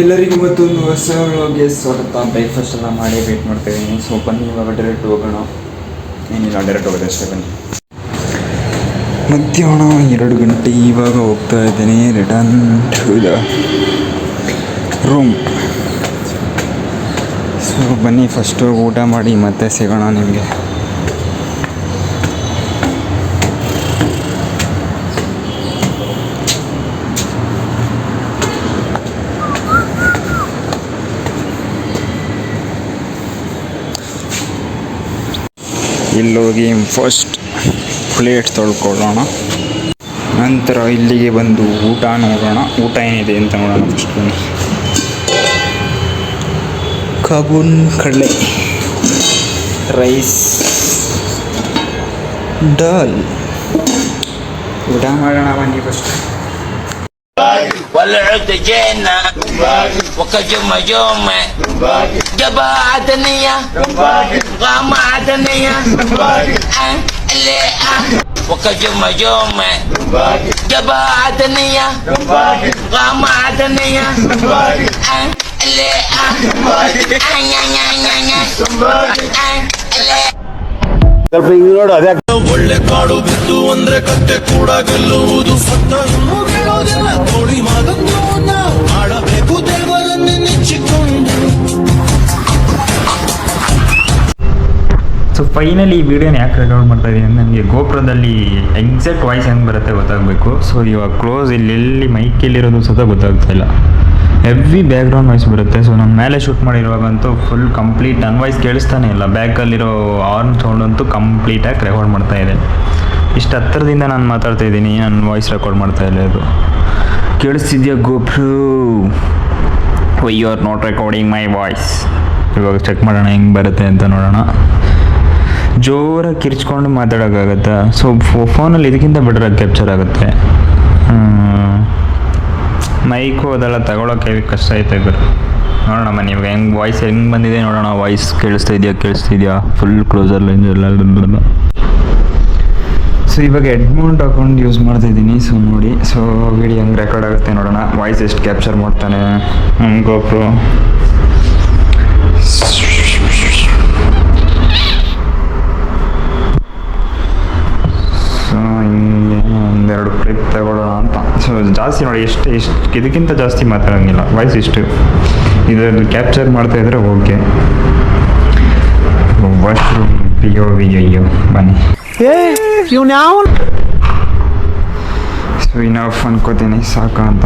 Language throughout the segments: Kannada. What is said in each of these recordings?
ಎಲ್ಲರಿಗೂ ಮತ್ತೊಂದು ಹೊಸ ವ್ಲಾಗ್ಗೆ ಸ್ವಾಗತ. ಬ್ರೇಕ್ಫಾಸ್ಟ್ ಎಲ್ಲ ಮಾಡಿ ವೇಟ್ ಮಾಡ್ತಾಯಿದ್ದೀನಿ. ಸೊ ಬನ್ನಿ ಇವಾಗ ಡೈರೆಕ್ಟ್ ಹೋಗೋಣ. ಏನಿಲ್ಲ, ಡೈರೆಕ್ಟ್ ಹೋಗೋದು ಅಷ್ಟೇ. ಬನ್ನಿ. ಮಧ್ಯಾಹ್ನ 2 ಗಂಟೆ. ಇವಾಗ ಹೋಗ್ತಾ ಇದ್ದೀನಿ return to the room. So ಬನ್ನಿ ಫಸ್ಟು ಊಟ ಮಾಡಿ ಮತ್ತೆ ಸಿಗೋಣ ನಿಮಗೆ. ಇಲ್ಲೋಗಿ ಫಸ್ಟ್ ಪ್ಲೇಟ್ ತೊಳ್ಕೊಳ್ಳೋಣ. ನಂತರ ಇಲ್ಲಿಗೆ ಬಂದು ಊಟ ನೋಡೋಣ. ಊಟ ಏನಿದೆ ಅಂತ ನೋಡೋಣ. ಫಸ್ಟ್ ಬನ್ನಿ. ಕಬೂನ್ ಕಡಲೆ, ರೈಸ್, ದಾಲ್. ಊಟ ಮಾಡೋಣ ಬನ್ನಿ ಫಸ್ಟ್. والعود جينا وكجم جومة جبا عدنية غامة عدنية اللي وكجم جومة جبا عدنية غامة عدنية اللي ಒಳ್ಳೆ ಕಾಡು ಬಿದ್ದು ಅಂದ್ರೆ ಕತ್ತೆ ಕೂಡ ಗೆಲ್ಲುವುದು ಸತ್ತ ಕೋಳಿ ಮಾತನ್ನು ನಾವು ಆಡಬೇಕು ದೇವರನ್ನೇ ನೆಚ್ಚಿಕೊಂಡು. ಸೊ ಫೈನಲಿ ಈ ವಿಡಿಯೋನ ಯಾಕೆ ರೆಕಾರ್ಡ್ ಮಾಡ್ತಾ ಇದ್ದೀನಿ ಅಂದರೆ ನನಗೆ ಗೋಪುರದಲ್ಲಿ ಎಕ್ಸಾಕ್ಟ್ ವಾಯ್ಸ್ ಹೆಂಗೆ ಬರುತ್ತೆ ಗೊತ್ತಾಗಬೇಕು. ಸೊ ಇವಾಗ ಕ್ಲೋಸ್ ಇಲ್ಲಿ ಮೈಕಲ್ಲಿರೋದು ಸಹ ಗೊತ್ತಾಗ್ತಾ ಇಲ್ಲ. ಹೆವಿ ಬ್ಯಾಕ್ಗ್ರೌಂಡ್ ವಾಯ್ಸ್ ಬರುತ್ತೆ. ಸೊ ನಾನು ಮೇಲೆ ಶೂಟ್ ಮಾಡಿರುವಾಗಂತೂ ಫುಲ್ ಕಂಪ್ಲೀಟ್ ನನ್ನ ವಾಯ್ಸ್ ಕೇಳಿಸ್ತಾನೆ ಇಲ್ಲ. ಬ್ಯಾಕಲ್ಲಿರೋ ಆರ್ನ್ ಸೌಂಡ್ ಅಂತೂ ಕಂಪ್ಲೀಟಾಗಿ ರೆಕಾರ್ಡ್ ಮಾಡ್ತಾ ಇದೆ. ಇಷ್ಟು ಹತ್ತಿರದಿಂದ ನಾನು ಮಾತಾಡ್ತಾ ಇದ್ದೀನಿ, ನನ್ನ ವಾಯ್ಸ್ ರೆಕಾರ್ಡ್ ಮಾಡ್ತಾ ಇಲ್ಲ. ಅದು ಕೇಳಿಸ್ತಿದ್ಯಾ ಗೋಪುರ? You are not recording my voice. ಇವಾಗ ಚೆಕ್ ಮಾಡೋಣ ಹೆಂಗೆ ಬರುತ್ತೆ ಅಂತ ನೋಡೋಣ. ಜೋರಾಗಿ ಕಿರ್ಚ್ಕೊಂಡು ಮಾತಾಡೋಕ್ಕಾಗತ್ತಾ? ಸೊ ಫೋನಲ್ಲಿ ಇದಕ್ಕಿಂತ ಬೆಟರಾಗಿ ಕ್ಯಾಪ್ಚರ್ ಆಗುತ್ತೆ. ಮೈಕು ಅದೆಲ್ಲ ತಗೊಳ್ಳೋಕೆ ಕಷ್ಟ ಆಯ್ತು. ನೋಡೋಣ ಬನ್ನಿ ಇವಾಗ ಹೆಂಗೆ ವಾಯ್ಸ್ ಹೆಂಗೆ ಬಂದಿದೆ ನೋಡೋಣ. ವಾಯ್ಸ್ ಕೇಳಿಸ್ತಿದ್ಯಾ ಫುಲ್ ಕ್ಲೋಸಲ್ಲಿ ಎಲ್ಲ. ಸೊ ಇವಾಗ ಹೆಡ್ಫೋನ್ ಹಾಕೊಂಡು ಯೂಸ್ ಮಾಡ್ತಾಯಿದ್ದೀನಿ. ಸೊ ನೋಡಿ, ಸೊ ವಿಡಿಯೋ ಹೆಂಗೆ ರೆಕಾರ್ಡ್ ಆಗುತ್ತೆ ನೋಡೋಣ. ವಾಯ್ಸ್ ಎಷ್ಟು ಕ್ಯಾಪ್ಚರ್ ಮಾಡ್ತಾನೆ ಗೋಪ್ರೋ. ಸೊ ಹಿಂಗೆ ಒಂದೆರಡು ಕ್ಲಿಪ್ ತಗೊಳ್ಳೋಣ ಅಂತ. ಸೊ ಜಾಸ್ತಿ ನೋಡಿ, ಎಷ್ಟು ಇದಕ್ಕಿಂತ ಜಾಸ್ತಿ ಮಾತಾಡೋಂಗಿಲ್ಲ. ವಾಯ್ಸ್ ಇಷ್ಟು ಇದರಲ್ಲಿ ಕ್ಯಾಪ್ಚರ್ ಮಾಡ್ತಾಯಿದ್ರೆ ಓಕೆ. ವಾಶ್ರೂಮ್ ಅಯ್ಯೋ ಬನ್ನಿ. ಸೊ ಇನಫ್ ಅನ್ಕೋತೀನಿ, ಸಾಕ ಅಂತ.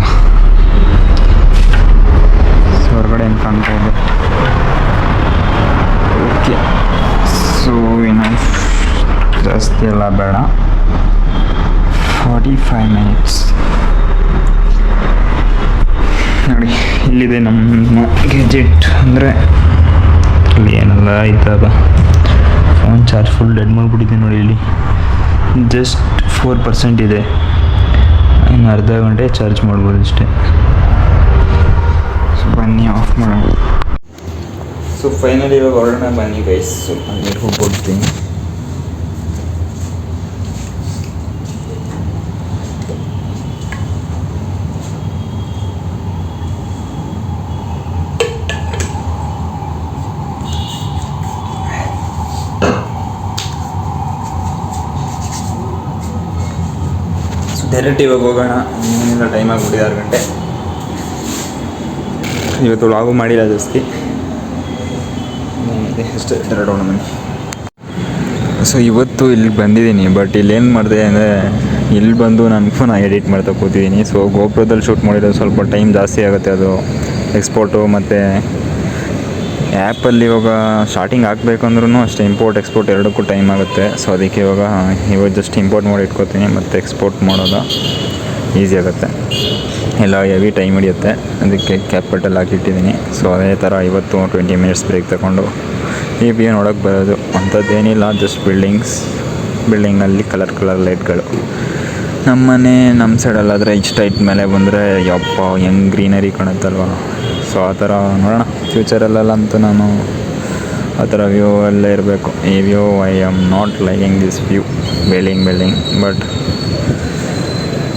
ಸೊ ಹೊರಗಡೆ ಹೆಂಗೆ ಕಾಣ್ಬೋದು? ಓಕೆ. ಸೊ ಇನಫ್, ಜಾಸ್ತಿ ಎಲ್ಲ ಬೇಡ. 45 ಮಿನಿಟ್ಸ್ ನೋಡಿ. ಇಲ್ಲಿದೆ ನಮ್ಮ ಗೆಜೆಟ್. ಅಂದರೆ ಇಲ್ಲಿ ಏನೆಲ್ಲ ಆಯ್ತದ. ಫೋನ್ ಚಾರ್ಜ್ ಫುಲ್ ಡೆಡ್ ಮಾಡಿಬಿಟ್ಟಿದೆ ನೋಡಿ. ಇಲ್ಲಿ ಜಸ್ಟ್ 4% ಇದೆ. ಇನ್ನು ಅರ್ಧ ಗಂಟೆ ಚಾರ್ಜ್ ಮಾಡ್ಬೋದು ಅಷ್ಟೇ. ಸೊ ಬನ್ನಿ ಆಫ್ ಮಾಡೋಣ. ಸೊ ಫೈನಲಿ ಇವಾಗ ಹೊರಡೋಣ ಬನ್ನಿ ಗೈಸ್. ಅಲ್ಲಿ ಹೋಗ್ಬಿಡ್ತೀನಿ. ಡೈರೆಕ್ಟ್ ಇವಾಗ ಹೋಗೋಣ. ಇನ್ನೇನಿಲ್ಲ, ಟೈಮ್ ಆಗಿಬಿಟ್ಟಿದೆ 6 ಗಂಟೆ. ಇವತ್ತು ಲಾಗು ಮಾಡಿಲ್ಲ ಜಾಸ್ತಿ, ಅಷ್ಟೇ. ಡೈರೆಕ್ಟ್ ಹೋಗೋಣ ಬನ್ನಿ. ಸೊ ಇವತ್ತು ಇಲ್ಲಿ ಬಂದಿದ್ದೀನಿ, ಬಟ್ ಇಲ್ಲೇನು ಮಾಡಿದೆ ಅಂದರೆ ಇಲ್ಲಿ ಬಂದು ನಾನು ಫೋನ್ ಎಡಿಟ್ ಮಾಡ್ತಾ ಕೂತಿದ್ದೀನಿ. ಸೊ ಗೋಪುರದಲ್ಲಿ ಶೂಟ್ ಮಾಡಿರೋದು ಸ್ವಲ್ಪ ಟೈಮ್ ಜಾಸ್ತಿ ಆಗುತ್ತೆ. ಅದು ಎಕ್ಸ್ಪೋರ್ಟು ಮತ್ತು ಆ್ಯಪಲ್ಲಿ ಇವಾಗ ಸ್ಟಾರ್ಟಿಂಗ್ ಹಾಕ್ಬೇಕಂದ್ರೂ ಅಷ್ಟೇ ಇಂಪೋರ್ಟ್ ಎಕ್ಸ್ಪೋರ್ಟ್ ಎರಡಕ್ಕೂ ಟೈಮ್ ಆಗುತ್ತೆ. ಸೊ ಅದಕ್ಕೆ ಇವಾಗ ಜಸ್ಟ್ ಇಂಪೋರ್ಟ್ ಮಾಡಿ ಇಟ್ಕೋತೀನಿ, ಮತ್ತು ಎಕ್ಸ್ಪೋರ್ಟ್ ಮಾಡೋದು ಈಸಿ ಆಗುತ್ತೆ. ಎಲ್ಲ ಹೆವಿ ಟೈಮ್ ಹಿಡಿಯುತ್ತೆ, ಅದಕ್ಕೆ ಕ್ಯಾಪಿಟಲ್ ಹಾಕಿಟ್ಟಿದ್ದೀನಿ. ಸೊ ಅದೇ ಥರ ಇವತ್ತು 20 ಮಿನಿಟ್ಸ್ ಬ್ರೇಕ್ ತಗೊಂಡು ಈ ವ್ಯೂ ನೋಡೋಕ್ಕೆ ಬರೋದು. ಅಂಥದ್ದೇನಿಲ್ಲ, ಜಸ್ಟ್ ಬಿಲ್ಡಿಂಗ್ನಲ್ಲಿ ಕಲರ್ ಲೈಟ್ಗಳು. ನಮ್ಮ ಮನೆ ನಮ್ಮ ಸೈಡಲ್ಲಾದರೆ ಇಷ್ಟು ಹೈಟ್ ಮೇಲೆ ಬಂದರೆ ಯಪ್ಪ ಹೆಂಗೆ ಗ್ರೀನರಿ ಕಾಣುತ್ತಲ್ವ. ಸೊ ಆ ಥರ ನೋಡೋಣ ಫ್ಯೂಚರಲ್ಲೆಲ್ಲ ಅಂತೂ ನಾನು ಆ ಥರ ವ್ಯೂ ಅಲ್ಲೇ ಇರಬೇಕು. ಈ view I am not liking this view building but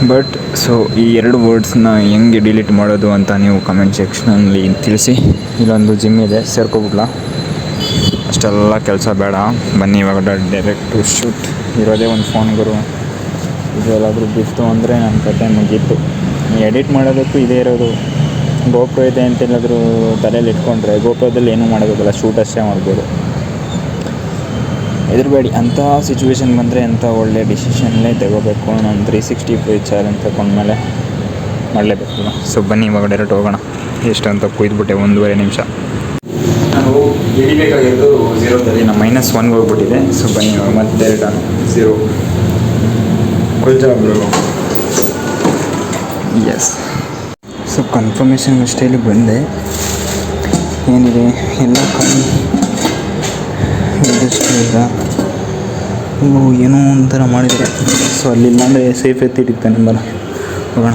but so ಈ 2 ವರ್ಡ್ಸ್ನ ಹೆಂಗೆ ಡಿಲೀಟ್ ಮಾಡೋದು ಅಂತ ನೀವು ಕಮೆಂಟ್ ಸೆಕ್ಷನಲ್ಲಿ ತಿಳಿಸಿ. ಇಲ್ಲೊಂದು ಜಿಮ್ ಇದೆ, ಸೇರ್ಕೊಬಿಡ್ಲಾ? ಅಷ್ಟೆಲ್ಲ ಕೆಲಸ ಬೇಡ, ಬನ್ನಿ ಇವಾಗ ಡೈರೆಕ್ಟ್ ಟು ಶೂಟ್. ಇರೋದೇ ಒಂದು ಫೋನ್ ಗುರು, ಇದೆಲ್ಲಾದರೂ ಬಿತ್ತು ಅಂದರೆ ನನ್ನ ಕತೆ ಮುಗೀತು. ಎಡಿಟ್ ಮಾಡೋದಕ್ಕೂ ಇದೇ ಇರೋದು. ಗೋಪ್ರೋ ಇದೆ ಅಂತ ಎಲ್ಲಾದರೂ ತಲೆಯಲ್ಲಿ ಇಟ್ಕೊಂಡ್ರೆ ಗೋಪ್ರೋದಲ್ಲಿ ಏನೂ ಮಾಡೋದಲ್ಲ, ಶೂಟ್ ಅಷ್ಟೇ ಮಾಡ್ಬೋದು. ಹೆದರಬೇಡಿ, ಅಂಥ ಸಿಚುವೇಶನ್ ಬಂದರೆ ಅಂಥ ಒಳ್ಳೆ ಡಿಸಿಷನ್ನೇ ತಗೋಬೇಕು. ನಾನು 365 ಚಾಲೆಂಜ್ ತಗೊಂಡ್ಮೇಲೆ ಮಾಡಲೇಬೇಕು. ಸೊ ಬನ್ನಿ ಇವಾಗ ಡೈರೆಕ್ಟ್ ಹೋಗೋಣ. ಎಷ್ಟು ಅಂತ ಕುಯ್ದುಬಿಟ್ಟೆ 1.5 ನಿಮಿಷ. ನಾವು ಎಡಿಬೇಕಾಗಿರೋದು 0ದಲ್ಲಿ, ನಮ್ಮ -1 ಹೋಗ್ಬಿಟ್ಟಿದೆ. ಸೊ ಬನ್ನಿ ಇವಾಗ ಮತ್ತೆ ರಿಟರ್ನ್ 0 ಕೊಯ್ಜಾಬ್ರು. ಎಸ್. ಸೊ ಕನ್ಫರ್ಮೇಷನ್ ಅಷ್ಟೇಲಿ ಬಂದೆ. ಏನಿದೆ ಎಲ್ಲ ಇಲ್ಲ, ಏನೋ ಒಂಥರ ಮಾಡಿದರೆ. ಸೊ ಅಲ್ಲಿಲ್ಲ ಅಂದರೆ ಸೇಫ್ ಎತ್ತಿಟ್ಟಿರ್ತಾನೆ. ಬರ ಹೋಗೋಣ.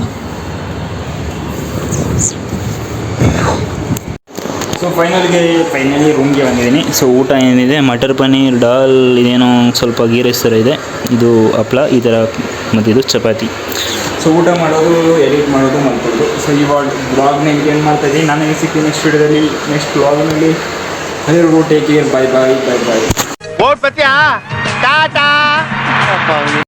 ಸೊ ಫೈನಲಿ ರೂಮ್ಗೆ ಬಂದಿದ್ದೀನಿ. ಸೊ ಊಟ ಏನಿದೆ, ಮಟರ್ ಪನ್ನೀರ್, ಡಾಲ್, ಇದೇನೋ ಸ್ವಲ್ಪ ಗೀ ರೈಸ್ ಥರ ಇದೆ, ಇದು ಹಪ್ಳ ಈ ಥರ, ಮತ್ತು ಇದು ಚಪಾತಿ. ಸೊ ಊಟ ಮಾಡೋದು, ಎಡಿಟ್ ಮಾಡೋದು, ಮಾಡ್ಕೊಳ್ಳೋದು. ಸೊ ಇವಾಗ ಬ್ಲಾಗ್ನ ಏನು ಮಾಡ್ತಾಯಿದ್ದೀನಿ. ನಾನು ಸಿಗ್ತೀನಿ ನೆಕ್ಸ್ಟ್ ವೀಡಿಯೋದಲ್ಲಿ, ನೆಕ್ಸ್ಟ್ ಬ್ಲಾಗ್ನಲ್ಲಿ. ಎಲ್ಲರಿಗೂ ಟೇಕ್ ಕೇರ್, ಬಾಯ್ ಬಾಯ್ ಬಾಯ್ ಬಾಯ್.